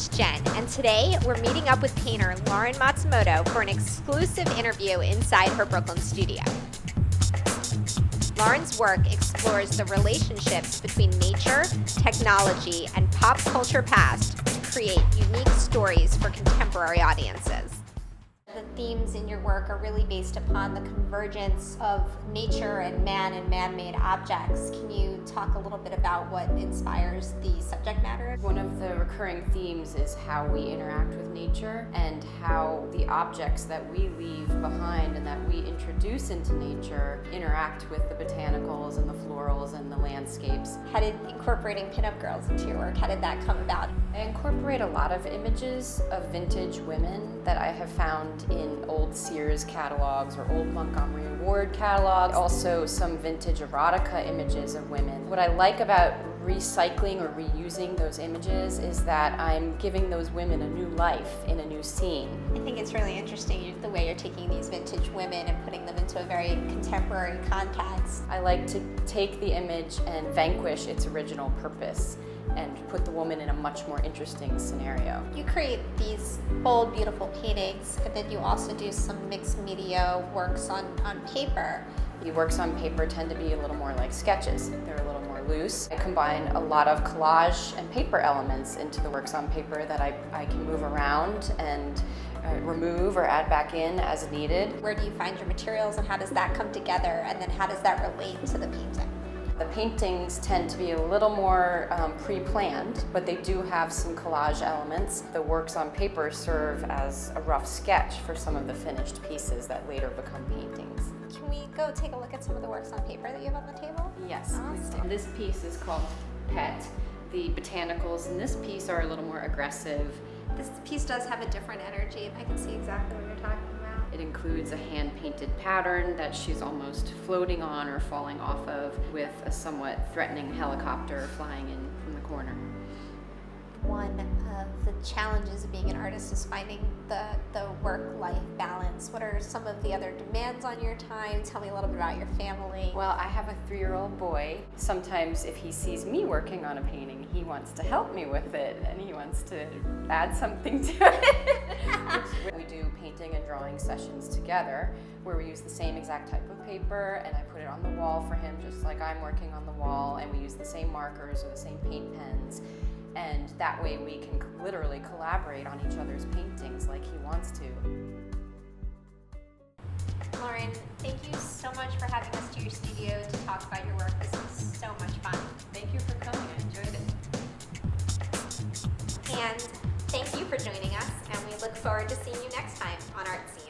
it's Jen, and today we're meeting up with painter Lauren Matsumoto for an exclusive interview inside her Brooklyn studio. Lauren's work explores the relationships between nature, technology, and pop culture past to create unique stories for contemporary audiences. The themes in your work are really based upon the convergence of nature and man-made objects. Can you talk a little bit about what inspires the subject matter? One of the recurring themes is how we interact with nature and how the objects that we leave behind and that we introduce into nature interact with the botanicals and the florals and the landscapes. How did incorporating pinup girls into your work, how did that come about? I incorporate a lot of images of vintage women that I have found in old Sears catalogs or old Montgomery Ward catalogs. Also some vintage erotica images of women. What I like about recycling or reusing those images is that I'm giving those women a new life in a new scene. I think it's really interesting the way you're taking these vintage women and putting them into a very contemporary context. I like to take the image and vanquish its original purpose and put the woman in a much more interesting scenario. You create these bold, beautiful paintings, and then you also do some mixed media works on paper. The works on paper tend to be a little more like sketches. They're a little more loose. I combine a lot of collage and paper elements into the works on paper that I can move around and remove or add back in as needed. Where do you find your materials and how does that come together, and then how does that relate to the painting? The paintings tend to be a little more pre-planned, but they do have some collage elements. The works on paper serve as a rough sketch for some of the finished pieces that later become paintings. Can we go take a look at some of the works on paper that you have on the table? Yes. Awesome. This piece is called Pet. The botanicals in this piece are a little more aggressive. This piece does have a different energy. I can see exactly what you're talking about. It includes a hand-painted pattern that she's almost floating on or falling off of, with a somewhat threatening helicopter flying in from the corner. One of the challenges of being an artist is finding the work-life balance. What are some of the other demands on your time? Tell me a little bit about your family. Well, I have a 3-year-old boy. Sometimes if he sees me working on a painting, he wants to help me with it and he wants to add something to it. We do painting and drawing sessions together where we use the same exact type of paper and I put it on the wall for him just like I'm working on the wall, and we use the same markers or the same paint pens. And that way we can literally collaborate on each other's paintings like he wants to. Lauren, thank you so much for having us to your studio to talk about your work. This was so much fun. Thank you for coming. I enjoyed it. And thank you for joining us, and we look forward to seeing you next time on Art Scene.